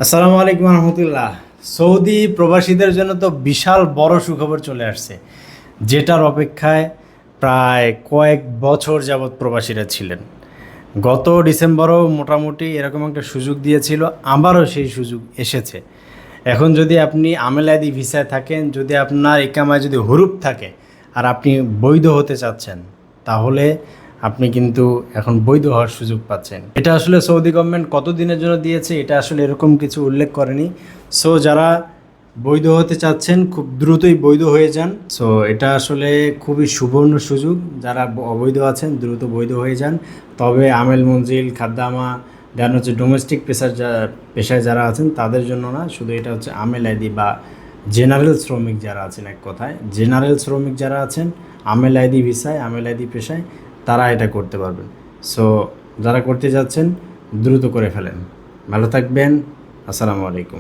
আসসালামু আলাইকুম রহমতুল্লাহ। সৌদি প্রবাসীদের জন্য তো বিশাল বড় সুখবর চলে আসছে, যেটার অপেক্ষায় প্রায় কয়েক বছর যাবৎ প্রবাসীরা ছিলেন। গত ডিসেম্বরও মোটামুটি এরকম একটা সুযোগ দিয়েছিল, আবারও সেই সুযোগ এসেছে। এখন যদি আপনি আমেলাদি ভিসায় থাকেন, যদি আপনার ইকামায় যদি হুরুপ থাকে আর আপনি বৈধ হতে চাচ্ছেন, তাহলে আপনি কিন্তু এখন বৈধ হওয়ার সুযোগ পাচ্ছেন। এটা আসলে সৌদি গভর্নমেন্ট কত দিনের জন্য দিয়েছে এটা আসলে এরকম কিছু উল্লেখ করেনি। সো যারা বৈধ হতে চাচ্ছেন খুব দ্রুতই বৈধ হয়ে যান। সো এটা আসলে খুবই সুবর্ণ সুযোগ। যারা অবৈধ আছেন দ্রুত বৈধ হয়ে যান। তবে আমেল মঞ্জিল খাদ্দামা দেন হচ্ছে ডোমেস্টিক পেশায় যারা আছেন তাদের জন্য না, শুধু এটা হচ্ছে আমেল আইডি বা জেনারেল শ্রমিক যারা আছেন, এক কথায় জেনারেল শ্রমিক যারা আছেন আমেল আইডি ভিসায় আমেল আইডি পেশায় তারা এটা করতে পারবেন। সো যারা করতে যাচ্ছেন দ্রুত করে ফেলেন। ভালো থাকবেন। আসসালামু আলাইকুম।